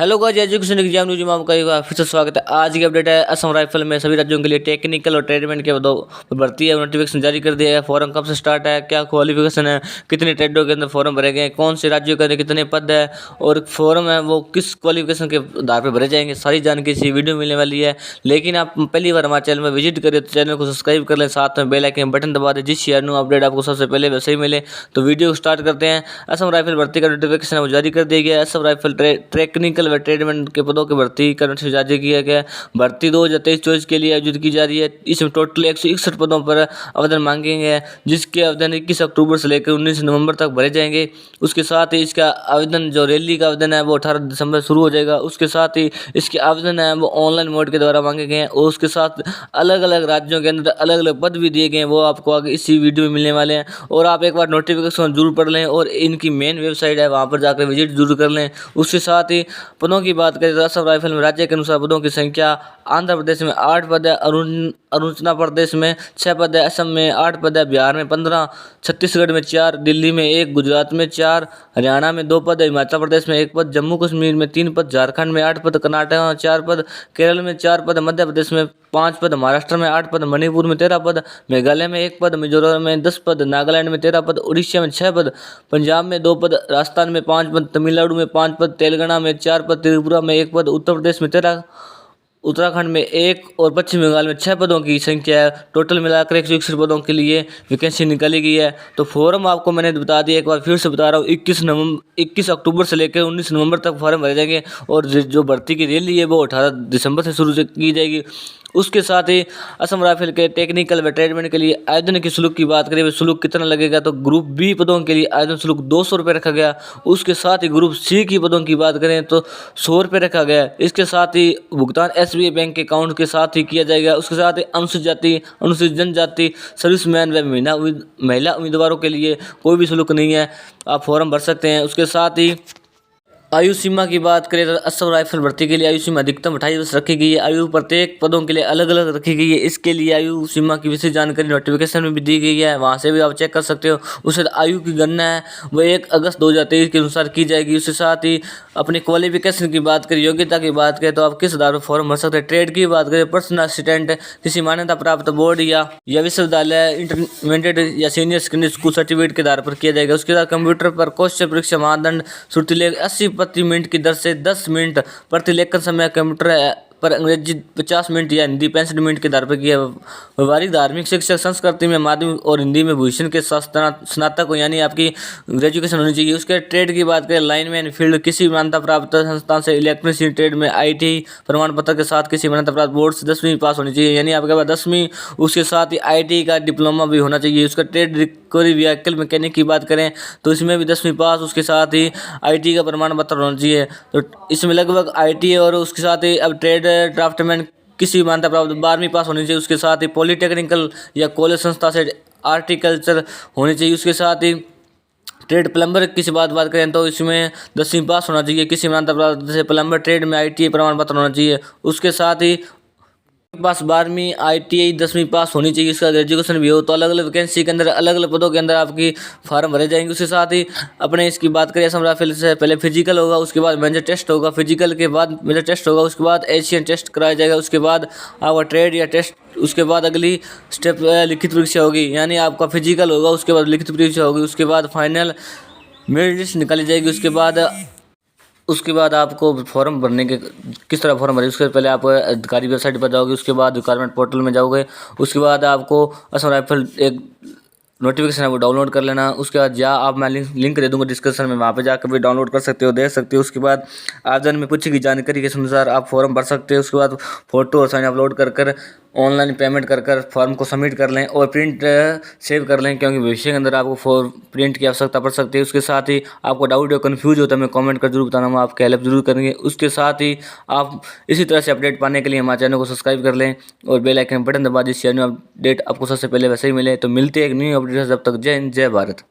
Hello guys, education exam news में आपका एक बार फिर से स्वागत है। आज की अपडेट है, असम राइफल में सभी राज्यों के लिए टेक्निकल और ट्रेडमेंट के पदों पर भर्ती है। नोटिफिकेशन जारी कर दिया है। फॉर्म कब से स्टार्ट है, क्या क्वालिफिकेशन है, कितने ट्रेडों के अंदर फॉर्म भरे गए, कौन से राज्यों के अंदर कितने पद है और फॉर्म है वो किस क्वालिफिकेशन के आधार पर भरे जाएंगे, सारी जानकारी इसी वीडियो मिलने वाली है। लेकिन आप पहली बार हमारे चैनल में विजिट करें तो चैनल को सब्सक्राइब कर लें, साथ में बेल आइकन बटन दबा दें, जिससे न्यू अपडेट आपको सबसे पहले वैसे ही मिले। तो वीडियो को स्टार्ट करते हैं। असम राइफल भर्ती का नोटिफिकेशन है वो जारी कर दिया गया है। असम राइफल टेक्निकल व ट्रेडमेंट के पदों की भर्ती का नोटिफिकेशन जारी किया गया है। भर्ती 2023-24 के लिए आयोजित की जा रही है। इसमें टोटल 161 पदों पर आवेदन मांगे गए हैं, जिसके आवेदन 21 अक्टूबर से लेकर 19 नवंबर तक भरे जाएंगे। उसके साथ ही इसका आवेदन जो रैली का आवेदन है वो 18 दिसंबर शुरू हो जाएगा। उसके साथ ही इसके आवेदन है वो ऑनलाइन मोड के द्वारा मांगे गए हैं और उसके साथ अलग अलग राज्यों के अंदर अलग अलग पद भी दिए गए हैं, वो आपको आगे इसी वीडियो में मिलने वाले हैं। और आप एक बार नोटिफिकेशन जरूर पढ़ लें और इनकी मेन वेबसाइट है वहाँ पर जाकर विजिट जरूर कर लें। उसके साथ ही पदों की बात करें तो असम राइफल में राज्य के अनुसार पदों की संख्या आंध्र प्रदेश में 8 पद है, अरुणाचल प्रदेश में 6 पद है, असम में 8 पद है, बिहार में 15, छत्तीसगढ़ में 4, दिल्ली में 1, गुजरात में 4, हरियाणा में 2 पद है, हिमाचल प्रदेश में 1 पद, जम्मू कश्मीर में 3 पद, झारखंड में 8 पद, कर्नाटक में 4 पद, केरल में 4 पद, मध्य प्रदेश में 5 पद, महाराष्ट्र में 8 पद, मणिपुर में 13 पद, मेघालय में 1 पद, मिजोरम में 10 पद, नागालैंड में 13 पद, उड़ीसा में 6 पद, पंजाब में 2 पद, राजस्थान में 5 पद, तमिलनाडु में 5 पद, तेलंगाना में 4 पद, त्रिपुरा में 1 पद, उत्तर प्रदेश में 13, उत्तराखंड में 1 और पश्चिम बंगाल में 6 पदों की संख्या है। टोटल मिलाकर 161 पदों के लिए वैकेंसी निकाली गई है। तो फॉर्म आपको मैंने बता दिया, एक बार फिर से बता रहा हूँ, 21 अक्टूबर से लेकर 19 नवंबर तक फॉर्म भरे जाएंगे और जो भर्ती की रैली है वो 18 दिसंबर से शुरू की जाएगी। उसके साथ ही असम राइफल के टेक्निकल व ट्रेडमेंट के लिए आवेदन की शुल्क की बात करें, शुल्क कितना लगेगा तो ग्रुप बी पदों के लिए आवेदन शुल्क 200 रुपये रखा गया। उसके साथ ही ग्रुप सी की पदों की बात करें तो 100 रुपये रखा गया। इसके साथ ही भुगतान SBI बैंक के अकाउंट के साथ ही किया जाएगा। उसके साथ ही अनुसूचित जाति, अनुसूचित जनजाति, सर्विसमैन व महिला उम्मीदवारों के लिए कोई भी शुल्क नहीं है, आप फॉर्म भर सकते हैं। उसके साथ ही आयु सीमा की बात करें तो असम राइफल भर्ती के लिए आयु सीमा अधिकतम 28 वर्ष रखी गई है। आयु प्रत्येक पदों के लिए अलग अलग रखी गई है। इसके लिए आयु सीमा की विशेष जानकारी नोटिफिकेशन में भी दी गई है, वहां से भी आप चेक कर सकते हो। उससे आयु की गणना है वह 1 अगस्त 2023 के अनुसार की जाएगी। उसके साथ ही अपनी क्वालिफिकेशन की बात करें, योग्यता की बात करें तो आप किस आधार पर फॉर्म भर सकते हैं। ट्रेड की बात करें, पर्सनल असिस्टेंट, किसी मान्यता प्राप्त बोर्ड या विश्वविद्यालय, इंटरमीडिएट या सीनियर सेकेंडरी स्कूल सर्टिफिकेट के आधार पर किया जाएगा। उसके बाद कंप्यूटर पर क्वेश्चन परीक्षा मानदंड श्रुति 80 प्रति मिनट की दर से 10 मिनट प्रति लेखन समय कंप्यूटर पर अंग्रेजी 50 मिनट या हिंदी 65 मिनट के दर पर किया। व्यवहारिक धार्मिक शिक्षक संस्कृति में माध्यमिक और हिंदी में भूषण के स्नातक हो, यानी आपकी ग्रेजुएशन होनी चाहिए। उसके ट्रेड की बात करें, लाइनमैन फील्ड किसी मान्यता प्राप्त संस्थान से, इलेक्ट्रिसिटी ट्रेड में ITI प्रमाण पत्र के साथ किसी मान्यता प्राप्त बोर्ड से 10वीं पास होनी चाहिए, यानी आपके पास 10वीं। उसके साथ ही ITI का डिप्लोमा भी होना चाहिए। उसका ट्रेड रिकवरी व्हीकल मैकेनिक की बात करें तो इसमें भी 10वीं पास, उसके साथ ही ITI का प्रमाण पत्र होना चाहिए। तो इसमें लगभग ITI और उसके साथ ही अब ट्रेड ड्राफ्टमैन किसी मान्यता प्राप्त 12वीं पास होनी चाहिए। उसके साथ ही पॉलिटेक्निकल या कॉलेज संस्था से आर्टिकल्चर होनी चाहिए। उसके साथ ही ट्रेड प्लम्बर की बात करें तो इसमें 10वीं पास होना चाहिए। किसी मान्यता प्राप्त जैसे प्लम्बर ट्रेड में ITI प्रमाण पत्र होना चाहिए। उसके साथ ही पास 12वीं ITI 10वीं पास होनी चाहिए। इसका ग्रेजुएशन भी हो। तो अलग अलग वैकेंसी के अंदर अलग अलग पदों के अंदर आपकी फार्म भरे जाएंगे। उसके साथ ही अपने इसकी बात करें, असम राइफल से पहले फिजिकल होगा, उसके बाद मेजर टेस्ट होगा, फिजिकल के बाद मेजर टेस्ट होगा, उसके बाद एशियन टेस्ट कराया जाएगा, उसके बाद आपका ट्रेड या टेस्ट, उसके बाद अगली स्टेप लिखित परीक्षा होगी, यानी आपका फिजिकल होगा, उसके बाद लिखित परीक्षा होगी, उसके बाद फाइनल मेरिट लिस्ट निकाली जाएगी। उसके बाद आपको फॉर्म भरने के किस तरह फॉर्म भरें, उसके पहले आप अधिकारी वेबसाइट पर जाओगे, उसके बाद रिक्वायरमेंट पोर्टल में जाओगे, उसके बाद आपको असम राइफल एक नोटिफिकेशन है वो डाउनलोड कर लेना। उसके बाद आप मैं लिंक दे दूंगा डिस्क्रिप्शन में, वहाँ पे जाकर भी डाउनलोड कर सकते हो, देख सकते हो। उसके बाद आवेदन में पूछी गई जानकारी के अनुसार आप फॉर्म भर सकते हो। उसके बाद फोटो और साइन अपलोड कर ऑनलाइन पेमेंट कर फॉर्म को सबमिट कर लें और प्रिंट सेव कर लें, क्योंकि भविष्य के अंदर आपको प्रिंट की आवश्यकता पड़ सकती है। उसके साथ ही आपको डाउट या कन्फ्यूज होता है, मैं कमेंट कर जरूर बताना, हम आपकी हेल्प जरूर करेंगे। उसके साथ ही आप इसी तरह से अपडेट पाने के लिए हमारे चैनल को सब्सक्राइब कर लें और बेल आइकन बटन दबा दीजिए, अपडेट आपको सबसे पहले वैसे ही मिले। तो मिलते हैं एक न्यू अपडेट, जब तक जय हिंद, जय भारत।